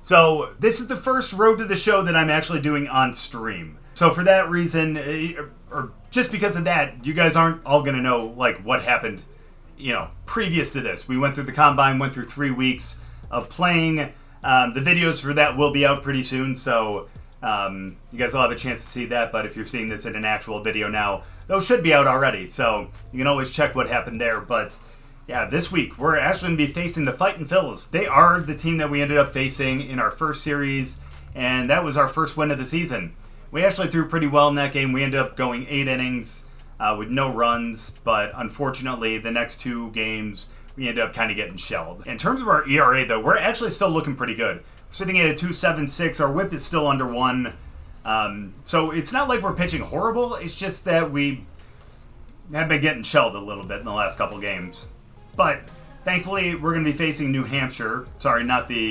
So this is the first Road to the Show that I'm actually doing on stream. So for that reason, or just because of that, you guys aren't all going to know like what happened, previous to this. We went through the Combine, went through 3 weeks of playing. The videos for that will be out pretty soon, so you guys will have a chance to see that. But if you're seeing this in an actual video now, those should be out already, so you can always check what happened there. But yeah, this week we're actually going to be facing the Fightin' Phils. They are the team that we ended up facing in our first series, and that was our first win of the season. We actually threw pretty well in that game. We ended up going 8 innings with no runs, but unfortunately the next 2 games we ended up kind of getting shelled. In terms of our ERA, though, we're actually still looking pretty good. We're sitting at a 2.76. Our whip is still under 1. So it's not like we're pitching horrible. It's just that we have been getting shelled a little bit in the last couple games. But thankfully, we're going to be facing New Hampshire. Sorry, not the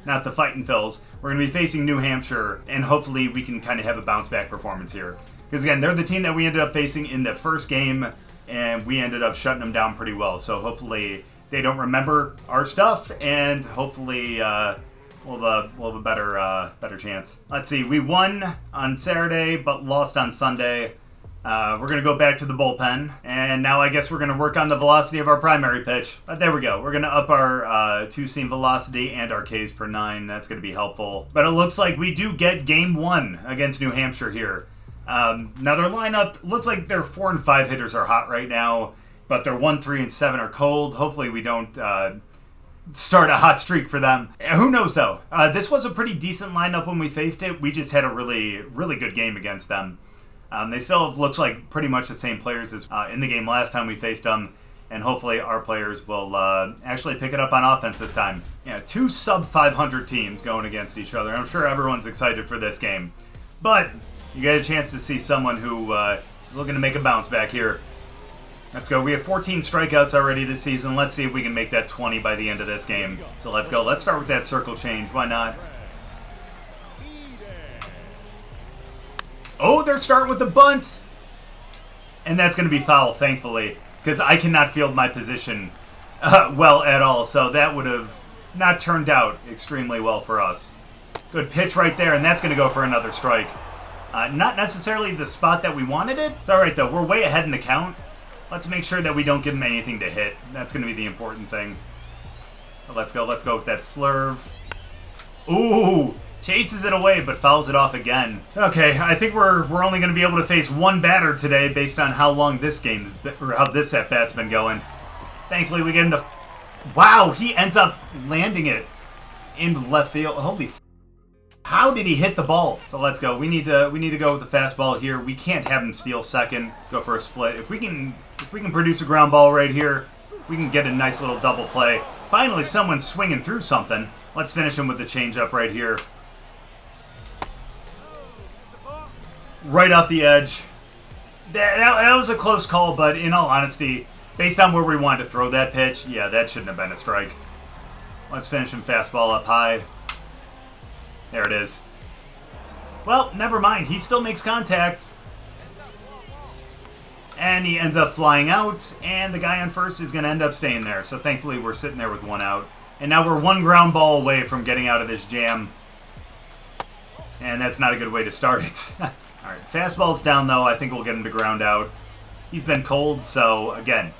Fightin' Phils. We're going to be facing New Hampshire, and hopefully we can kind of have a bounce-back performance here. Because, again, they're the team that we ended up facing in the first game, and we ended up shutting them down pretty well. So hopefully they don't remember our stuff, and hopefully we'll have a better chance. Let's see. We won on Saturday, but lost on Sunday. We're going to go back to the bullpen, and now I guess we're going to work on the velocity of our primary pitch. But there we go. We're going to up our 2-seam velocity and our Ks per 9. That's going to be helpful. But it looks like we do get Game 1 against New Hampshire here. Now their lineup looks like their 4 and 5 hitters are hot right now, but their 1, 3, and 7 are cold. Hopefully we don't start a hot streak for them. Who knows, though? This was a pretty decent lineup when we faced it. We just had a really, really good game against them. They still have looks like pretty much the same players as in the game last time we faced them, and hopefully our players will actually pick it up on offense this time. Yeah, 2 sub-500 teams going against each other. I'm sure everyone's excited for this game. But you get a chance to see someone who is looking to make a bounce back here. Let's go. We have 14 strikeouts already this season. Let's see if we can make that 20 by the end of this game. So let's go. Let's start with that circle change. Why not? Oh, they're starting with the bunt. And that's going to be foul, thankfully, because I cannot field my position well at all. So that would have not turned out extremely well for us. Good pitch right there, and that's going to go for another strike. Not necessarily the spot that we wanted it. It's all right, though. We're way ahead in the count. Let's make sure that we don't give him anything to hit. That's going to be the important thing. Let's go. Let's go with that slurve. Ooh! Chases it away, but fouls it off again. Okay, I think we're only going to be able to face one batter today based on how long this how this at-bat's been going. Thankfully, we get into... Wow, he ends up landing it into left field. Holy f***. How did he hit the ball? So let's go. We need to go with the fastball here. We can't have him steal second. Let's go for a split. If we can produce a ground ball right here, we can get a nice little double play. Finally, someone's swinging through something. Let's finish him with the changeup right here. Right off the edge. That was a close call, but in all honesty, based on where we wanted to throw that pitch, yeah, that shouldn't have been a strike. Let's finish him fastball up high. There it is. Well, never mind. He still makes contact. And he ends up flying out, and the guy on first is going to end up staying there. So thankfully, we're sitting there with 1 out. And now we're 1 ground ball away from getting out of this jam. And that's not a good way to start it. All right, fastball's down, though. I think we'll get him to ground out. He's been cold, so, again,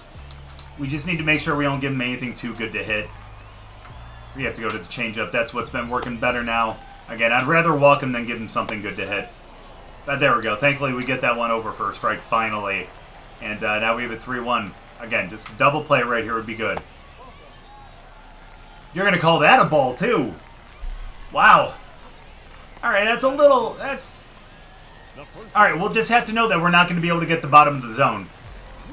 we just need to make sure we don't give him anything too good to hit. We have to go to the changeup. That's what's been working better now. Again, I'd rather walk him than give him something good to hit. But there we go. Thankfully, we get that one over for a strike finally. And now we have a 3-1. Again, just double play right here would be good. You're going to call that a ball, too. Wow. All right, that's... All right, we'll just have to know that we're not going to be able to get the bottom of the zone.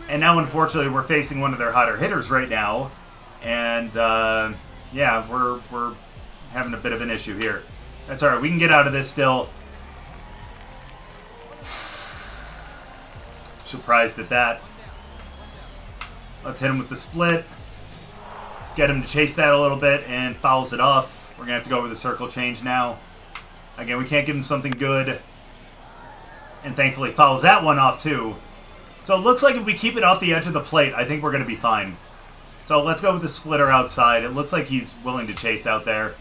And now, unfortunately, we're facing one of their hotter hitters right now. And, yeah, we're having a bit of an issue here. That's all right. We can get out of this still. Surprised at that. Let's hit him with the split. Get him to chase that a little bit and fouls it off. We're going to have to go with the circle change now. Again, we can't give him something good. And thankfully fouls that one off too. So it looks like if we keep it off the edge of the plate, I think we're going to be fine. So let's go with the splitter outside. It looks like he's willing to chase out there.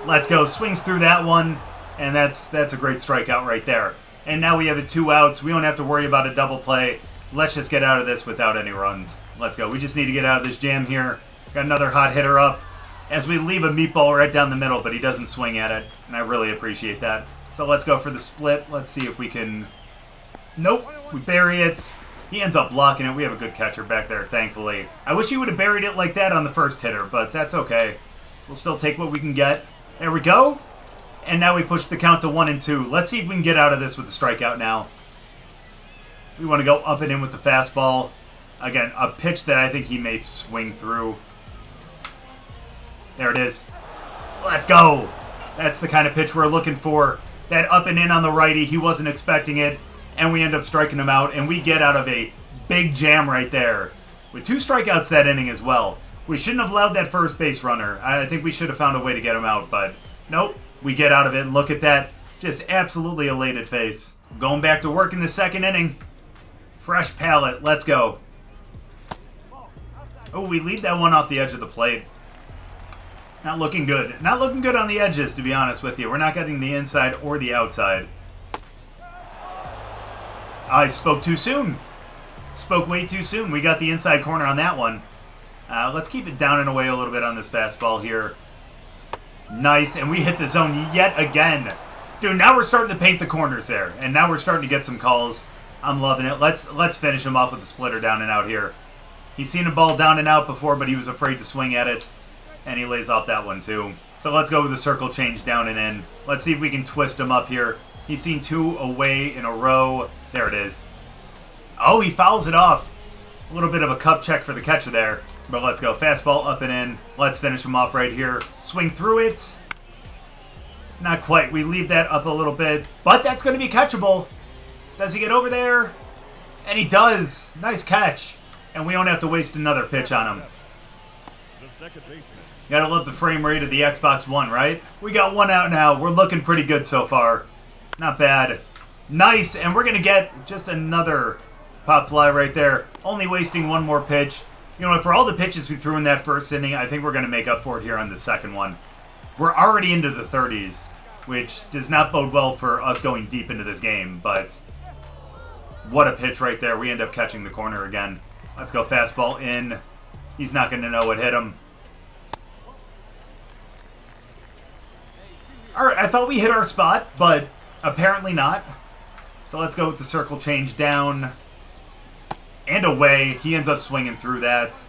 Let's go. Swings through that one, and that's a great strikeout right there. And now we have it 2 outs. We don't have to worry about a double play. Let's just get out of this without any runs. Let's go. We just need to get out of this jam here. Got another hot hitter up as we leave a meatball right down the middle, but he doesn't swing at it, and I really appreciate that. So let's go for the split. Let's see if we can... Nope. We bury it. He ends up blocking it. We have a good catcher back there, thankfully. I wish he would have buried it like that on the first hitter, but that's okay. We'll still take what we can get. There we go. And now we push the count to 1-2. Let's see if we can get out of this with the strikeout now. We want to go up and in with the fastball. Again, a pitch that I think he may swing through. There it is. Let's go. That's the kind of pitch we're looking for. That up and in on the righty. He wasn't expecting it. And we end up striking him out, and we get out of a big jam right there. With 2 strikeouts that inning as well. We shouldn't have allowed that first base runner. I think we should have found a way to get him out, but nope. We get out of it, and look at that. Just absolutely elated face. Going back to work in the second inning. Fresh palate. Let's go. Oh, we lead that one off the edge of the plate. Not looking good. Not looking good on the edges, to be honest with you. We're not getting the inside or the outside. I spoke too soon. Spoke way too soon. We got the inside corner on that one. Let's keep it down and away a little bit on this fastball here. Nice, and we hit the zone yet again. Dude, now we're starting to paint the corners there, and now we're starting to get some calls. I'm loving it. Let's finish him off with the splitter down and out here. He's seen a ball down and out before, but he was afraid to swing at it, and he lays off that one too. So let's go with the circle change down and in. Let's see if we can twist him up here. He's seen 2 away in a row. There it is. Oh, he fouls it off. A little bit of a cup check for the catcher there. But let's go. Fastball up and in. Let's finish him off right here. Swing through it. Not quite. We leave that up a little bit. But that's going to be catchable. Does he get over there? And he does. Nice catch. And we don't have to waste another pitch on him. Gotta love the frame rate of the Xbox One, right? We got 1 out now. We're looking pretty good so far. Not bad. Nice, and we're going to get just another pop fly right there. Only wasting 1 more pitch. You know what, for all the pitches we threw in that first inning, I think we're going to make up for it here on the second one. We're already into the 30s, which does not bode well for us going deep into this game, but what a pitch right there. We end up catching the corner again. Let's go fastball in. He's not going to know what hit him. All right, I thought we hit our spot, but apparently not. So let's go with the circle change down and away. He ends up swinging through that.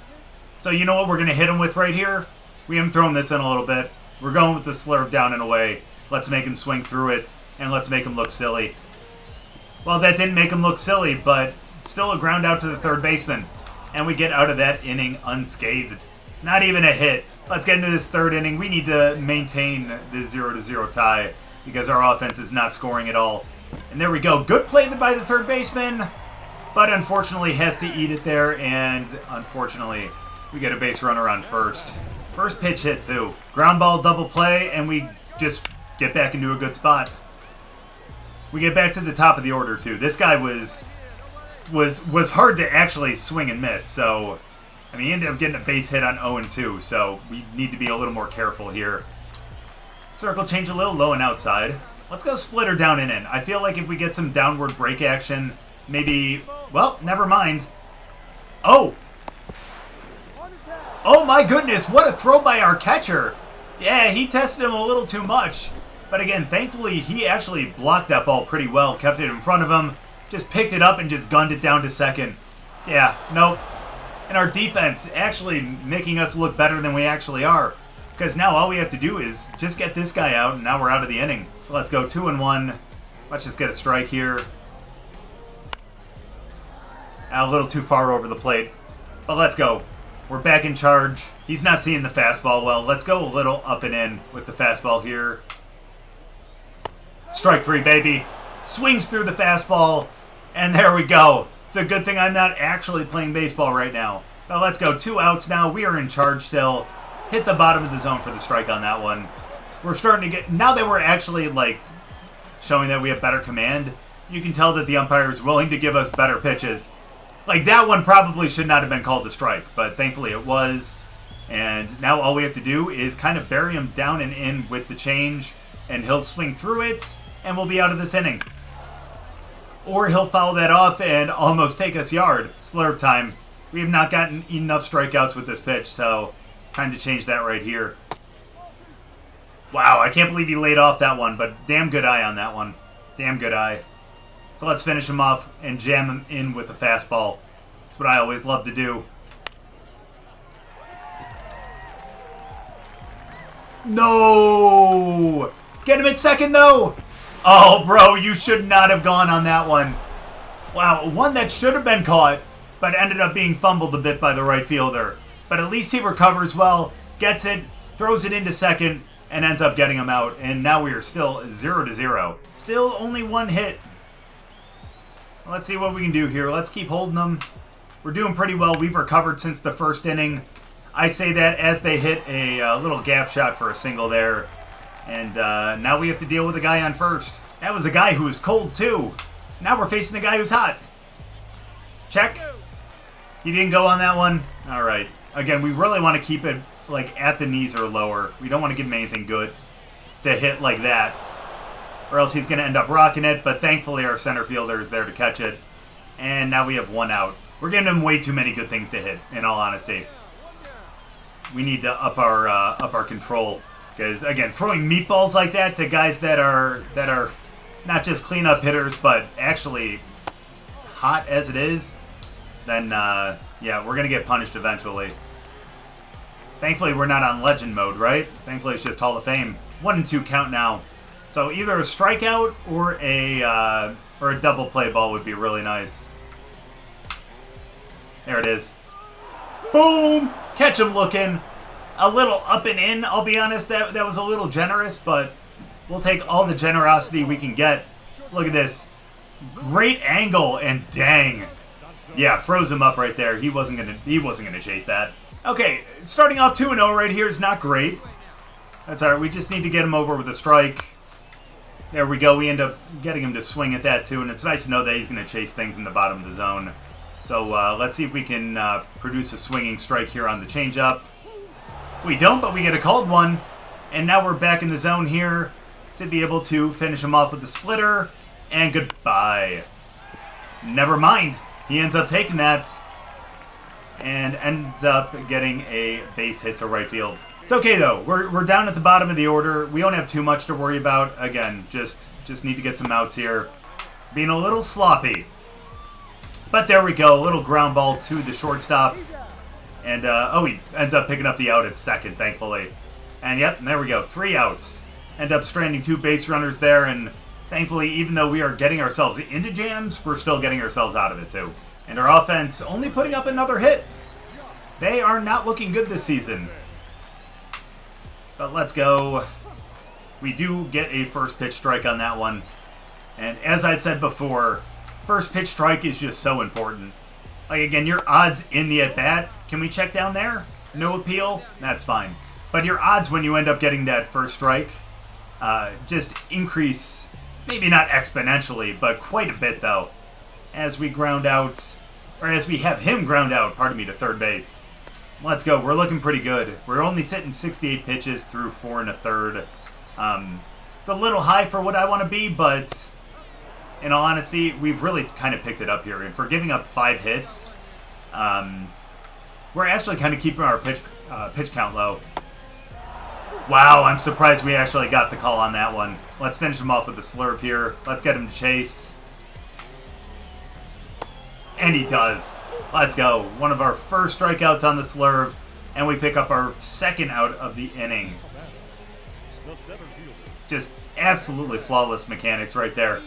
So you know what we're going to hit him with right here? We haven't thrown this in a little bit. We're going with the slurve down and away. Let's make him swing through it, and let's make him look silly. Well, that didn't make him look silly, but still a ground out to the third baseman. And we get out of that inning unscathed. Not even a hit. Let's get into this third inning. We need to maintain this 0-0 tie because our offense is not scoring at all. And there we go. Good play by the third baseman, but unfortunately has to eat it there, and unfortunately we get a base runner on first. First pitch hit too. Ground ball double play, and we just get back into a good spot. We get back to the top of the order too. This guy was hard to actually swing and miss, so I mean, he ended up getting a base hit on 0-2, so we need to be a little more careful here. Circle change a little low and outside. Let's go splitter down and in. I feel like if we get some downward break action, maybe... Well, never mind. Oh! Oh my goodness, what a throw by our catcher. Yeah, he tested him a little too much. But again, thankfully, he actually blocked that ball pretty well, kept it in front of him, just picked it up and just gunned it down to second. Yeah, nope. And our defense actually making us look better than we actually are. Because now all we have to do is just get this guy out, and now we're out of the inning. So let's go 2-1. Let's just get a strike here. A little too far over the plate. But let's go. We're back in charge. He's not seeing the fastball well. Let's go a little up and in with the fastball here. Strike 3, baby. Swings through the fastball. And there we go. It's a good thing I'm not actually playing baseball right now. So let's go. 2 outs now. We are in charge still. Hit the bottom of the zone for the strike on that one. We're starting to get... Now that we're actually, like, showing that we have better command, you can tell that the umpire is willing to give us better pitches. Like, that one probably should not have been called a strike, but thankfully it was. And now all we have to do is kind of bury him down and in with the change, and he'll swing through it, and we'll be out of this inning. Or he'll foul that off and almost take us yard. Slurve time. We have not gotten enough strikeouts with this pitch, so time to change that right here. Wow, I can't believe he laid off that one, but damn good eye on that one. Damn good eye. So let's finish him off and jam him in with a fastball. That's what I always love to do. No! Get him at second, though! Oh, bro, you should not have gone on that one. Wow, one that should have been caught, but ended up being fumbled a bit by the right fielder. But at least he recovers well, gets it, throws it into second, and ends up getting him out. And now we are still 0-0. Still only one hit. Let's see what we can do here. Let's keep holding them. We're doing pretty well. We've recovered since the first inning. I say that as they hit a little gap shot for a single there. And now we have to deal with a guy on first. That was a guy who was cold, too. Now we're facing a guy who's hot. Check. He didn't go on that one. All right. Again, we really want to keep it like at the knees or lower. We don't want to give him anything good to hit like that, or else he's going to end up rocking it. But thankfully, our center fielder is there to catch it. And now we have one out. We're giving him way too many good things to hit, in all honesty. We need to up our control. Because, again, throwing meatballs like that to guys that are not just cleanup hitters, but actually hot as it is, then, yeah, we're going to get punished eventually. Thankfully, we're not on legend mode, right? Thankfully, it's just Hall of Fame. 1-2 count now. So either a strikeout or a double play ball would be really nice. There it is. Boom! Catch him looking. A little up and in, I'll be honest. That was a little generous, but we'll take all the generosity we can get. Look at this. Great angle, and dang. Yeah, froze him up right there. He wasn't gonna chase that. Okay, starting off 2-0 right here is not great. That's alright, we just need to get him over with a strike. There we go, we end up getting him to swing at that too, and it's nice to know that he's going to chase things in the bottom of the zone. So let's see if we can produce a swinging strike here on the changeup. We don't, but we get a called one, and now we're back in the zone here to be able to finish him off with the splitter, and goodbye. Never mind, he ends up taking that, and ends up getting a base hit to right field. It's okay, though. We're down at the bottom of the order. We don't have too much to worry about. Again, just need to get some outs here. Being a little sloppy. But there we go. A little ground ball to the shortstop. And, he ends up picking up the out at second, thankfully. And, yep, there we go. 3 outs. End up stranding 2 base runners there. And, thankfully, even though we are getting ourselves into jams, we're still getting ourselves out of it, too. And our offense only putting up another hit. They are not looking good this season. But let's go. We do get a first pitch strike on that one. And as I said before, first pitch strike is just so important. Like, again, your odds in the at-bat, can we check down there? No appeal? That's fine. But your odds when you end up getting that first strike just increase, maybe not exponentially, but quite a bit, though, as we ground out, or as we have him ground out, to third base. Let's go. We're looking pretty good. We're only sitting 68 pitches through 4 1/3. It's a little high for what I want to be, but in all honesty, we've really kind of picked it up here. And for giving up 5 hits, we're actually kind of keeping our pitch count low. Wow, I'm surprised we actually got the call on that one. Let's finish him off with the slurve here. Let's get him to chase. And he does. Let's go. One of our first strikeouts on the slurve, and we pick up our second out of the inning. Just absolutely flawless mechanics right there.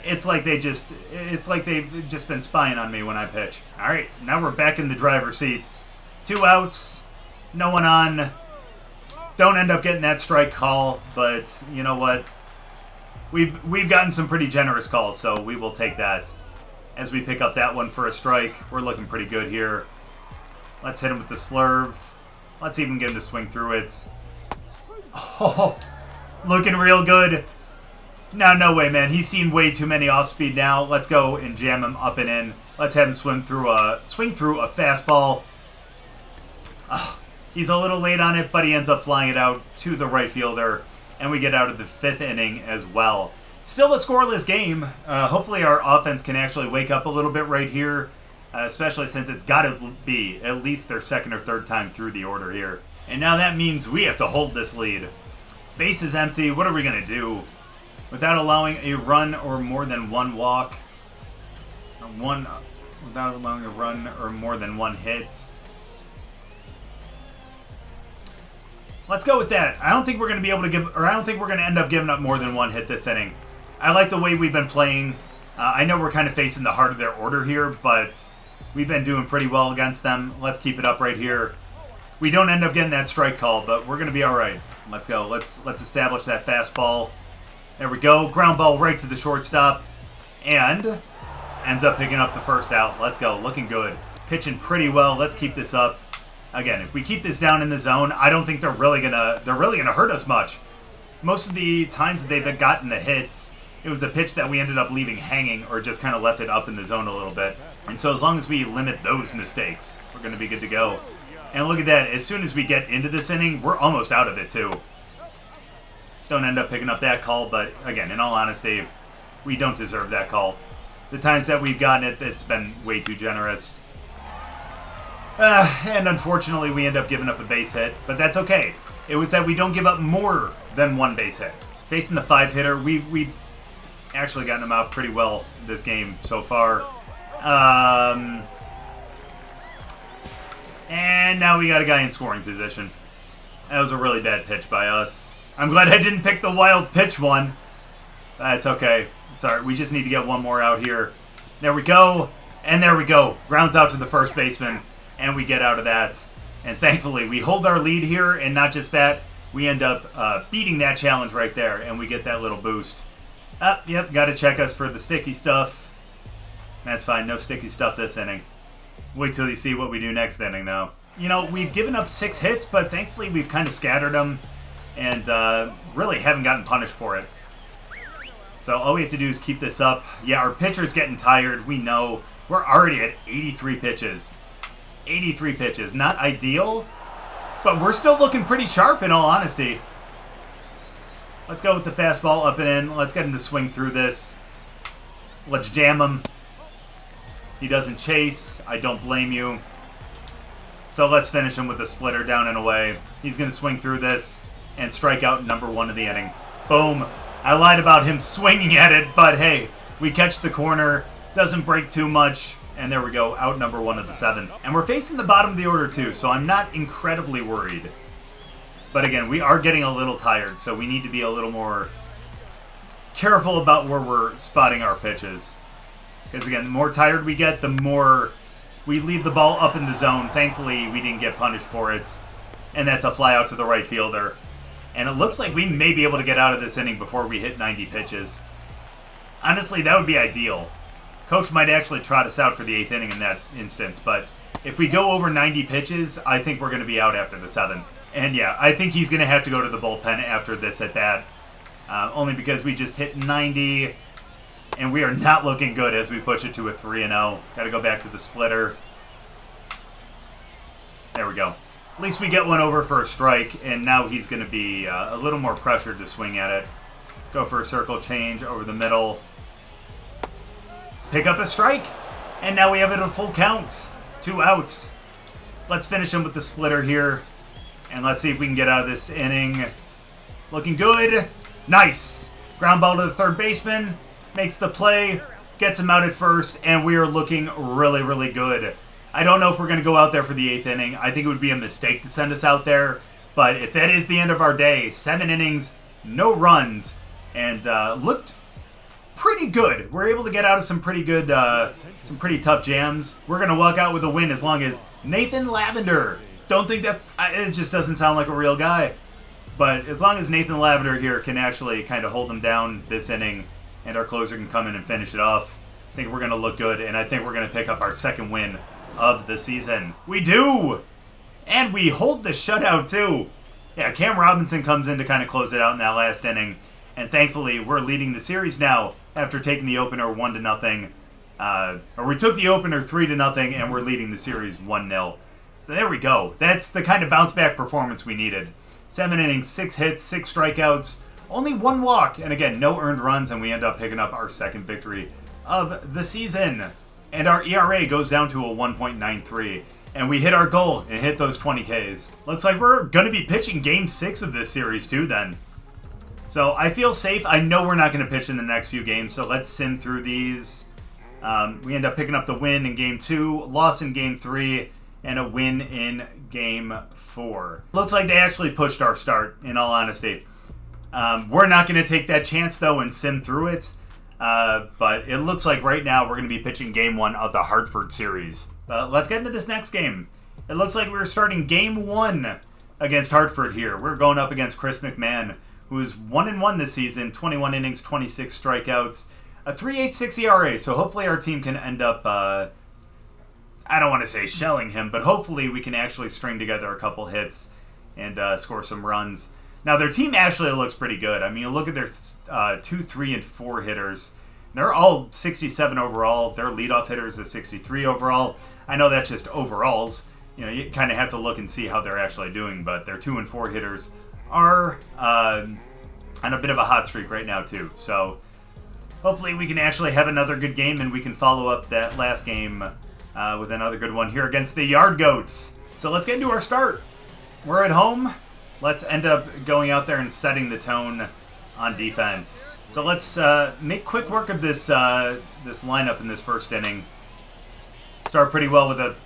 It's like they've just been spying on me when I pitch. All right, now we're back in the driver's seats. 2 outs, no one on. Don't end up getting that strike call, but you know what? We've gotten some pretty generous calls, so we will take that. As we pick up that one for a strike, we're looking pretty good here. Let's hit him with the slurve. Let's even get him to swing through it. Oh, looking real good. No way, man. He's seen way too many off speed now. Let's go and jam him up and in. Let's have him swing through a fastball. Oh, He's a little late on it, but he ends up flying it out to the right fielder, and we get out of the 5th inning as well. Still a scoreless game. Hopefully our offense can actually wake up a little bit right here, especially since it's got to be at least their 2nd or 3rd time through the order here. And now that means we have to hold this lead. Base is empty. What are we going to do? Without allowing a run or more than one walk. Without allowing a run or more than one hit. Let's go with that. I don't think we're going to be able to give, or I don't think we're going to end up giving up more than one hit this inning. I like the way we've been playing. I know we're kind of facing the heart of their order here, but we've been doing pretty well against them. Let's keep it up right here. We don't end up getting that strike call, but we're going to be all right. Let's go. Let's establish that fastball. There we go. Ground ball right to the shortstop. And ends up picking up the first out. Let's go. Looking good. Pitching pretty well. Let's keep this up. Again, if we keep this down in the zone, I don't think they're really gonna hurt us much. Most of the times that they've gotten the hits, it was a pitch that we ended up leaving hanging or just kind of left it up in the zone a little bit. And so as long as we limit those mistakes, we're going to be good to go. And look at that. As soon as we get into this inning, we're almost out of it too. Don't end up picking up that call, but again, in all honesty, we don't deserve that call. The times that we've gotten it, it's been way too generous. And unfortunately, we end up giving up a base hit, but that's okay. It was that we don't give up more than one base hit. Facing the 5-hitter, we've actually gotten him out pretty well this game so far. And now we got a guy in scoring position. That was a really bad pitch by us. I'm glad I didn't pick the wild pitch one. It's okay. It's alright. We just need to get one more out here. There we go. And there we go. Grounds out to the first baseman. And we get out of that. And thankfully, we hold our lead here. And not just that, we end up beating that challenge right there. And we get that little boost. Yep, got to check us for the sticky stuff. That's fine. No sticky stuff this inning. Wait till you see what we do next inning, though. You know, we've given up 6 hits, but thankfully we've kind of scattered them. And really haven't gotten punished for it. So all we have to do is keep this up. Yeah, our pitcher's getting tired. We know. We're already at 83 pitches. 83 pitches. Not ideal, but we're still looking pretty sharp in all honesty. Let's go with the fastball up and in. Let's get him to swing through this. Let's jam him. He doesn't chase. I don't blame you. So let's finish him with a splitter down and away. He's going to swing through this and strike out number 1 of the inning. Boom. I lied about him swinging at it, but hey, we catch the corner. Doesn't break too much. And there we go, out number 1 of the 7. And we're facing the bottom of the order too, so I'm not incredibly worried. But again, we are getting a little tired, so we need to be a little more careful about where we're spotting our pitches. Because again, the more tired we get, the more we leave the ball up in the zone. Thankfully, we didn't get punished for it. And that's a fly out to the right fielder. And it looks like we may be able to get out of this inning before we hit 90 pitches. Honestly, that would be ideal. Coach might actually trot us out for the 8th inning in that instance, but if we go over 90 pitches, I think we're going to be out after the 7th. And yeah, I think he's going to have to go to the bullpen after this at bat, only because we just hit 90, and we are not looking good as we push it to a 3-0. Got to go back to the splitter. There we go. At least we get one over for a strike, and now he's going to be a little more pressured to swing at it. Go for a circle change over the middle. Pick up a strike, and now we have it a full count. 2 outs. Let's finish him with the splitter here, and let's see if we can get out of this inning. Looking good. Nice. Ground ball to the third baseman. Makes the play. Gets him out at first, and we are looking really, really good. I don't know if we're going to go out there for the 8th inning. I think it would be a mistake to send us out there, but if that is the end of our day, 7 innings, no runs, and looked pretty good. We're able to get out of some pretty good, some pretty tough jams. We're going to walk out with a win as long as Nathan Lavender. Don't think that's, it just doesn't sound like a real guy. But as long as Nathan Lavender here can actually kind of hold them down this inning and our closer can come in and finish it off, I think we're going to look good. And I think we're going to pick up our 2nd win of the season. We do! And we hold the shutout too. Yeah, Cam Robinson comes in to kind of close it out in that last inning. And thankfully, we're leading the series now after taking the opener 1-0. Or we took the opener 3-0, and we're leading the series 1-0. So there we go. That's the kind of bounce back performance we needed. 7 innings, 6 hits, 6 strikeouts, only 1 walk, and again, no earned runs, and we end up picking up our second victory of the season. And our ERA goes down to a 1.93, and we hit our goal and hit those 20 Ks. Looks like we're going to be pitching Game 6 of this series too then. So I feel safe. I know we're not going to pitch in the next few games, so let's sim through these. We end up picking up the win in Game 2, loss in Game 3, and a win in Game 4. Looks like they actually pushed our start, in all honesty. We're not going to take that chance, though, and sim through it. But it looks like right now we're going to be pitching Game 1 of the Hartford series. Let's get into this next game. It looks like we're starting Game 1 against Hartford here. We're going up against Chris McMahon, who is 1-1 this season, 21 innings, 26 strikeouts, a 3.86 ERA. So hopefully our team can end up... I don't want to say shelling him, but hopefully we can actually string together a couple hits and score some runs. Now, their team actually looks pretty good. I mean, you look at their 2, 3, and 4 hitters. They're all 67 overall. Their leadoff hitters is 63 overall. I know that's just overalls. You know, you kind of have to look and see how they're actually doing, but their 2 and 4 hitters are on a bit of a hot streak right now, too. So, hopefully we can actually have another good game, and we can follow up that last game with another good one here against the Yard Goats. So let's get into our start. We're at home. Let's end up going out there and setting the tone on defense. So let's make quick work of this this lineup in this first inning. Start pretty well with a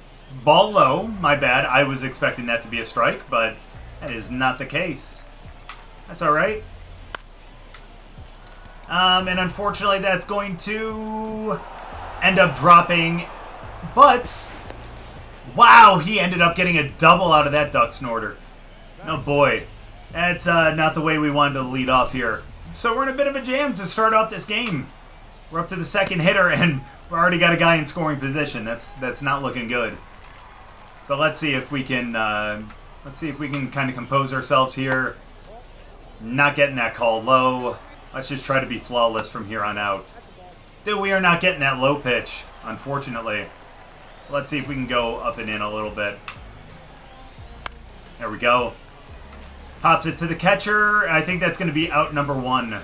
ball low. My bad. I was expecting that to be a strike, but that is not the case. That's all right. And unfortunately, that's going to end up dropping. But, wow, he ended up getting a double out of that duck snorter. Oh boy, that's not the way we wanted to lead off here. So we're in a bit of a jam to start off this game. We're up to the second hitter, and we've already got a guy in scoring position. That's not looking good. So let's see if we can kind of compose ourselves here. Not getting that call low. Let's just try to be flawless from here on out. Dude, we are not getting that low pitch, unfortunately. So let's see if we can go up and in a little bit. There we go. Pops it to the catcher. I think that's going to be out number 1.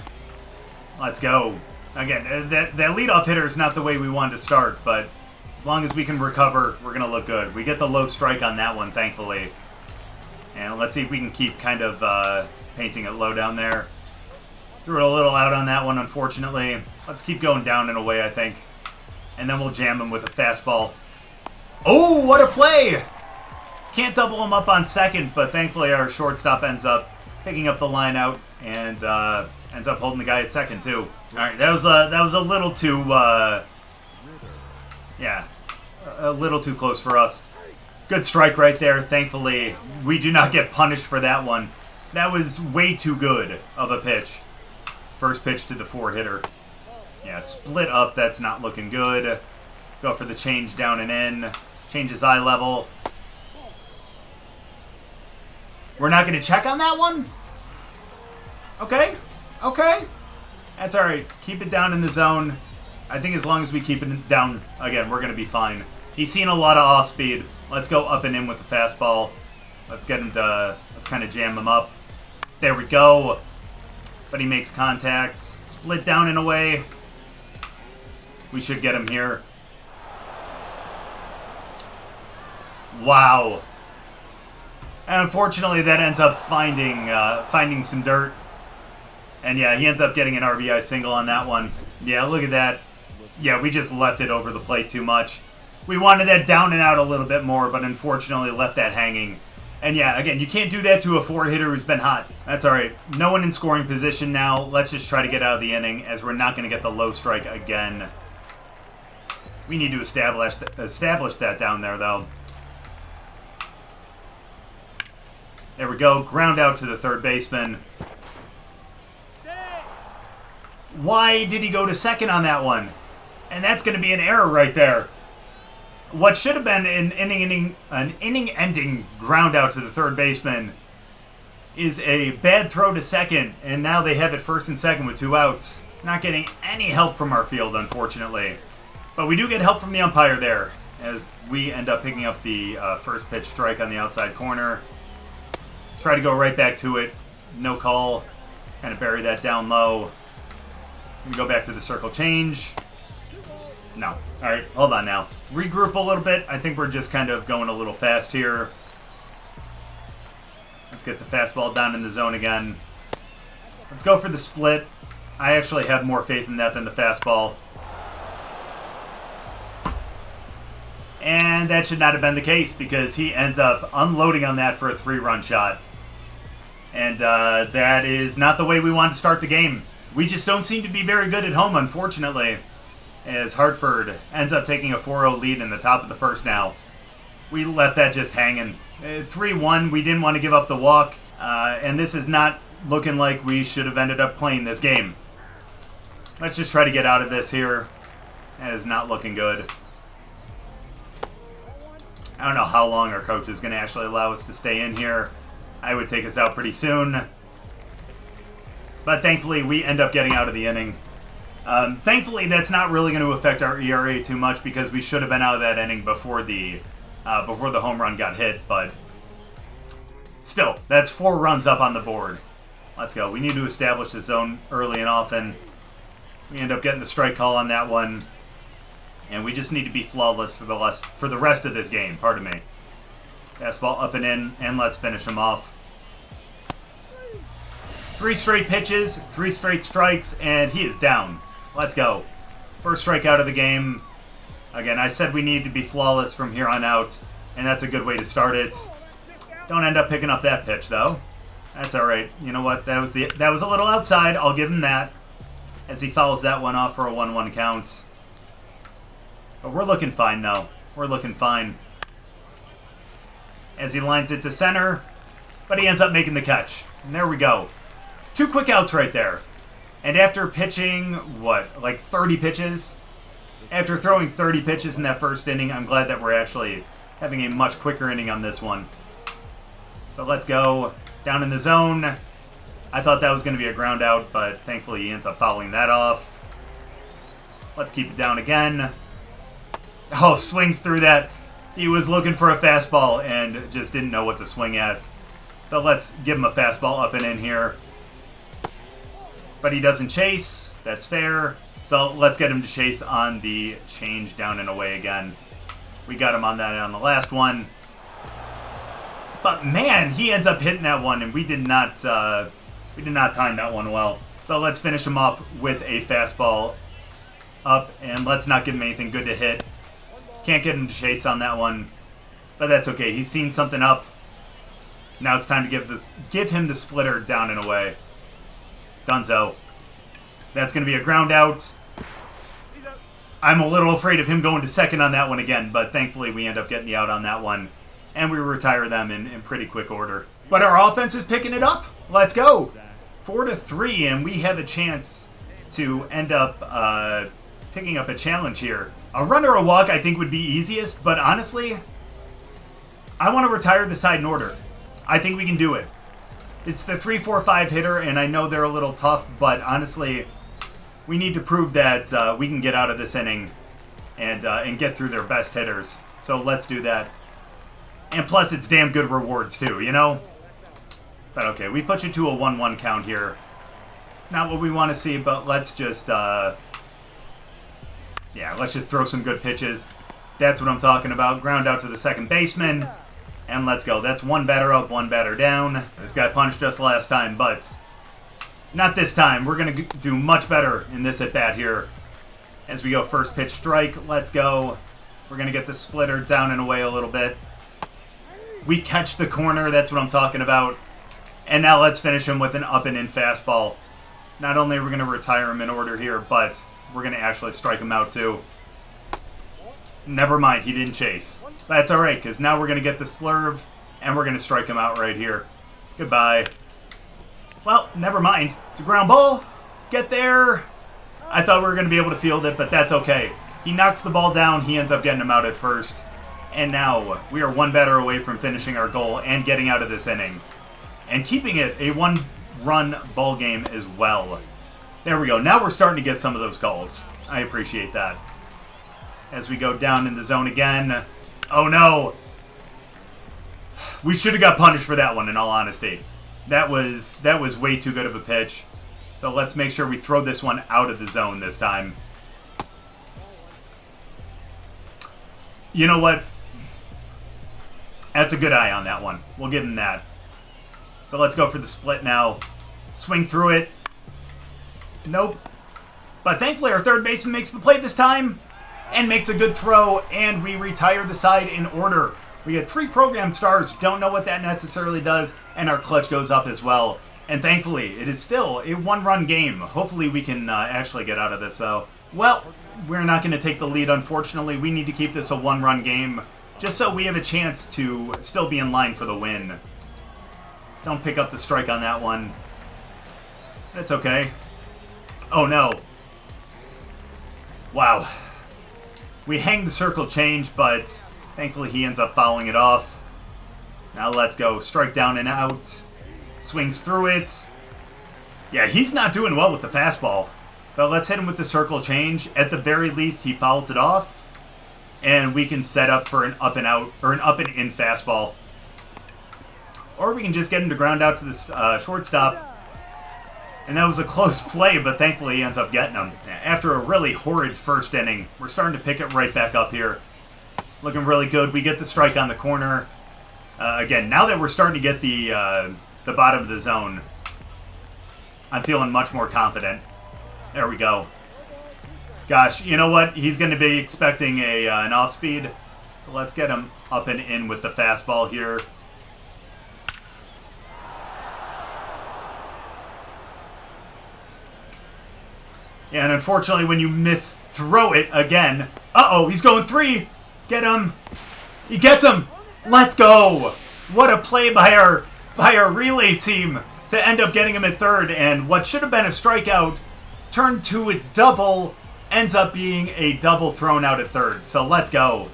Let's go. Again, that leadoff hitter is not the way we wanted to start, but as long as we can recover, we're going to look good. We get the low strike on that one, thankfully. And let's see if we can keep kind of painting it low down there. Threw it a little out on that one, unfortunately. Let's keep going down and away, I think. And then we'll jam him with a fastball. Oh, what a play! Can't double him up on second, but thankfully our shortstop ends up picking up the line out and ends up holding the guy at second too. All right, that was a little too a little too close for us. Good strike right there. Thankfully, we do not get punished for that one. That was way too good of a pitch. First pitch to the 4 hitter. Yeah, split up. That's not looking good. Let's go for the change down and in. Change his eye level. We're not going to check on that one? Okay. Okay. That's all right. Keep it down in the zone. I think as long as we keep it down, again, we're going to be fine. He's seen a lot of off speed. Let's go up and in with the fastball. Let's get him to, let's kind of jam him up. There we go. But he makes contact. Split down and away. We should get him here. Wow. And unfortunately, that ends up finding some dirt. And yeah, he ends up getting an RBI single on that one. Yeah, look at that. Yeah, we just left it over the plate too much. We wanted that down and out a little bit more, but unfortunately left that hanging. And yeah, again, you can't do that to a 4 hitter who's been hot. That's all right. No one in scoring position now. Let's just try to get out of the inning, as we're not going to get the low strike again. We need to establish that down there, though. There we go. Ground out to the third baseman. Why did he go to second on that one? And that's going to be an error right there. What should have been an inning-ending ground out to the third baseman is a bad throw to second, and now they have it first and second with 2 outs. Not getting any help from our field, unfortunately. But we do get help from the umpire there. as we end up picking up the first pitch strike on the outside corner. Try to go right back to it. No call. Kind of bury that down low. We go back to the circle change. No. All right, hold on now. Regroup a little bit. I think we're just kind of going a little fast here. Let's get the fastball down in the zone again. Let's go for the split. I actually have more faith in that than the fastball. And that should not have been the case because he ends up unloading on that for a 3-run shot. And that is not the way we want to start the game. We just don't seem to be very good at home, unfortunately, as Hartford ends up taking a 4-0 lead in the top of the first now. We left that just hanging. 3-1, we didn't want to give up the walk, and this is not looking like we should have ended up playing this game. Let's just try to get out of this here. That is not looking good. I don't know how long our coach is going to actually allow us to stay in here. I would take us out pretty soon. But thankfully, we end up getting out of the inning. Thankfully, that's not really going to affect our ERA too much because we should have been out of that inning before the home run got hit. But still, that's 4 runs up on the board. Let's go. We need to establish the zone early and often. We end up getting the strike call on that one. And we just need to be flawless for the rest of this game. Pardon me. Fastball up and in, and let's finish him off. 3 straight pitches, 3 straight strikes, and he is down. Let's go. First strikeout of the game. Again, I said we need to be flawless from here on out, and that's a good way to start it. Don't end up picking up that pitch, though. That's all right. You know what? That was a little outside. I'll give him that, as he fouls that one off for a 1-1 count. But we're looking fine, though. We're looking fine. As he lines it to center, but he ends up making the catch. And there we go. 2 quick outs right there. And after pitching, like 30 pitches? After throwing 30 pitches in that first inning, I'm glad that we're actually having a much quicker inning on this one. So let's go. Down in the zone. I thought that was going to be a ground out, but thankfully he ends up fouling that off. Let's keep it down again. Oh, swings through that. He was looking for a fastball and just didn't know what to swing at. So let's give him a fastball up and in here. But he doesn't chase. That's fair. So let's get him to chase on the change down and away again. We got him on that on the last one. But man, he ends up hitting that one, and we did not time that one well. So let's finish him off with a fastball up, and let's not give him anything good to hit. Can't get him to chase on that one, but that's okay. He's seen something up. Now it's time to give him the splitter down and away. Dunzo. That's going to be a ground out. I'm a little afraid of him going to second on that one again, but thankfully we end up getting the out on that one, and we retire them in pretty quick order. But our offense is picking it up. Let's go. 4-3, and we have a chance to end up picking up a challenge here. A run or a walk I think would be easiest, but honestly, I want to retire the side in order. I think we can do it. It's the 3-4-5 hitter, and I know they're a little tough, but honestly, we need to prove that we can get out of this inning and get through their best hitters. So let's do that. And plus, it's damn good rewards too, you know? But okay, we put you to a 1-1 count here. It's not what we want to see, but let's just... yeah, let's just throw some good pitches. That's what I'm talking about. Ground out to the second baseman. And let's go. That's 1 batter up, 1 batter down. This guy punched us last time, but not this time. We're going to do much better in this at-bat here. As we go first pitch strike, let's go. We're going to get the splitter down and away a little bit. We catch the corner. That's what I'm talking about. And now let's finish him with an up and in fastball. Not only are we going to retire him in order here, but we're going to actually strike him out too. Never mind, he didn't chase. That's alright, because now we're going to get the slurve, and we're going to strike him out right here. Goodbye. Well, never mind. It's a ground ball. Get there. I thought we were going to be able to field it, but that's okay. He knocks the ball down. He ends up getting him out at first. And now we are 1 batter away from finishing our goal and getting out of this inning. And keeping it a 1-run ball game as well. There we go. Now we're starting to get some of those calls. I appreciate that. as we go down in the zone again. Oh no! We should have got punished for that one, in all honesty. That was way too good of a pitch. So let's make sure we throw this one out of the zone this time. You know what? That's a good eye on that one. We'll give him that. So let's go for the split now. Swing through it. Nope. But thankfully our third baseman makes the play this time and makes a good throw, and we retire the side in order. We get 3 programmed stars. Don't know what that necessarily does, and our clutch goes up as well. And thankfully, it is still a 1-run game. Hopefully we can actually get out of this, though. Well, we're not going to take the lead, unfortunately. We need to keep this a 1-run game, just so we have a chance to still be in line for the win. Don't pick up the strike on that one. That's okay. Oh, no. Wow. We hang the circle change, but thankfully he ends up fouling it off. Now let's go. Strike down and out. Swings through it. Yeah, he's not doing well with the fastball. But let's hit him with the circle change. At the very least, he fouls it off. And we can set up for an up and out, or an up and in fastball. Or we can just get him to ground out to this shortstop. And that was a close play, but thankfully he ends up getting him. After a really horrid first inning, we're starting to pick it right back up here. Looking really good. We get the strike on the corner. Again, now that we're starting to get the bottom of the zone, I'm feeling much more confident. There we go. Gosh, you know what? He's going to be expecting an off-speed. So let's get him up and in with the fastball here. Yeah, and unfortunately, when you throw it again... Uh-oh, he's going 3. Get him. He gets him. Let's go. What a play by our relay team to end up getting him at third. And what should have been a strikeout turned to a double, ends up being a double thrown out at third. So let's go.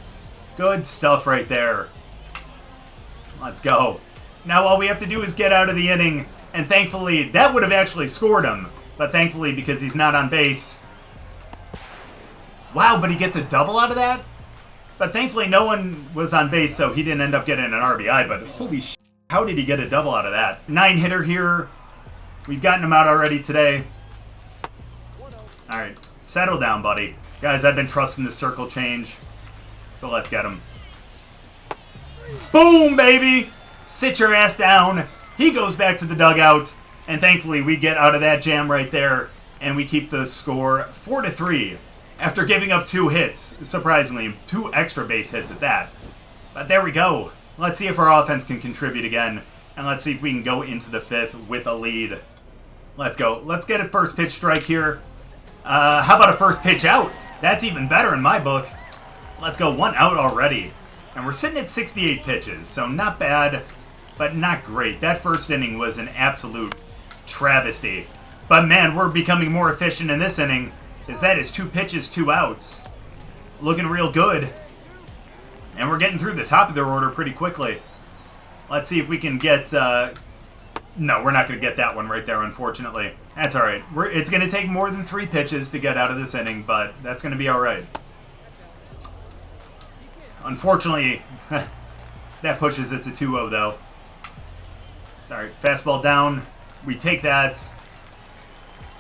Good stuff right there. Let's go. Now all we have to do is get out of the inning. And thankfully, that would have actually scored him. But thankfully, because he's not on base. Wow, but he gets a double out of that? But thankfully, no one was on base, so he didn't end up getting an RBI. But holy shit, how did he get a double out of that? 9-hitter here. We've gotten him out already today. All right, settle down, buddy. Guys, I've been trusting the circle change. So let's get him. Boom, baby! Sit your ass down. He goes back to the dugout. And thankfully, we get out of that jam right there, and we keep the score 4-3 after giving up 2 hits. Surprisingly, 2 extra base hits at that. But there we go. Let's see if our offense can contribute again, and let's see if we can go into the 5th with a lead. Let's go. Let's get a first pitch strike here. How about a first pitch out? That's even better in my book. So let's go. 1 out already. And we're sitting at 68 pitches, so not bad, but not great. That first inning was an absolute travesty. But man, we're becoming more efficient in this inning, as that is 2 pitches, 2 outs. Looking real good. And we're getting through the top of their order pretty quickly. Let's see if we can get... No, we're not going to get that one right there, unfortunately. That's alright. It's going to take more than 3 pitches to get out of this inning, but that's going to be alright. Unfortunately, that pushes it to 2-0, though. Alright, fastball down. We take that,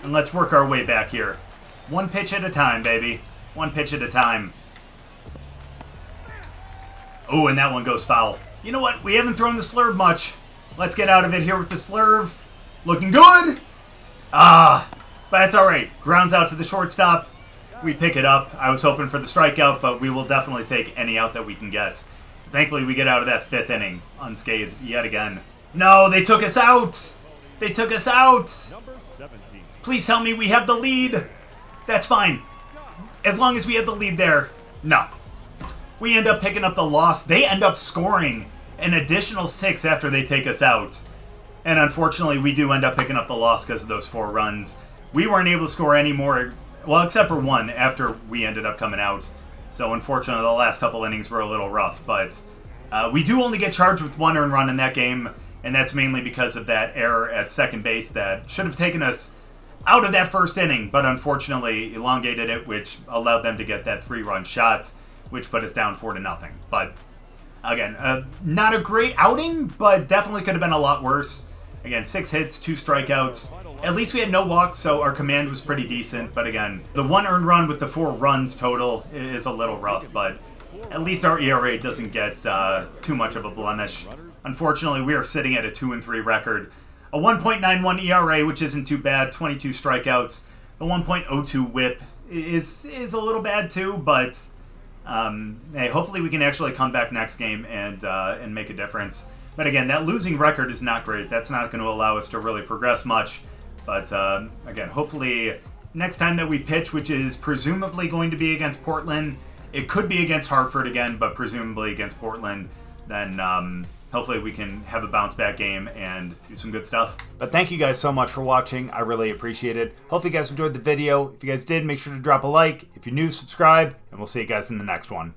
and let's work our way back here. 1 pitch at a time, baby. 1 pitch at a time. Oh, and that one goes foul. You know what? We haven't thrown the slurve much. Let's get out of it here with the slurve. Looking good. But that's all right. Grounds out to the shortstop. We pick it up. I was hoping for the strikeout, but we will definitely take any out that we can get. Thankfully, we get out of that 5th inning unscathed yet again. No, they took us out. They took us out. Please tell me we have the lead. That's fine. As long as we have the lead there. No. We end up picking up the loss. They end up scoring an additional 6 after they take us out. And unfortunately, we do end up picking up the loss because of those 4 runs. We weren't able to score any more, well, except for 1 after we ended up coming out. So unfortunately, the last couple innings were a little rough. But we do only get charged with 1 earned run in that game. And that's mainly because of that error at second base that should have taken us out of that first inning, but unfortunately elongated it, which allowed them to get that 3-run shot, which put us down 4-0. But again, not a great outing, but definitely could have been a lot worse. Again, 6 hits, 2 strikeouts. At least we had no walks, so our command was pretty decent. But again, the 1 earned run with the 4 runs total is a little rough, but at least our ERA doesn't get too much of a blemish. Unfortunately, we are sitting at a 2-3 record. A 1.91 ERA, which isn't too bad, 22 strikeouts. The 1.02 whip is a little bad too, but hey, hopefully we can actually come back next game and make a difference. But again, that losing record is not great. That's not going to allow us to really progress much. But again, hopefully next time that we pitch, which is presumably going to be against Portland, it could be against Hartford again, but presumably against Portland, then hopefully we can have a bounce back game and do some good stuff. But thank you guys so much for watching. I really appreciate it. Hopefully you guys enjoyed the video. If you guys did, make sure to drop a like. If you're new, subscribe, and we'll see you guys in the next one.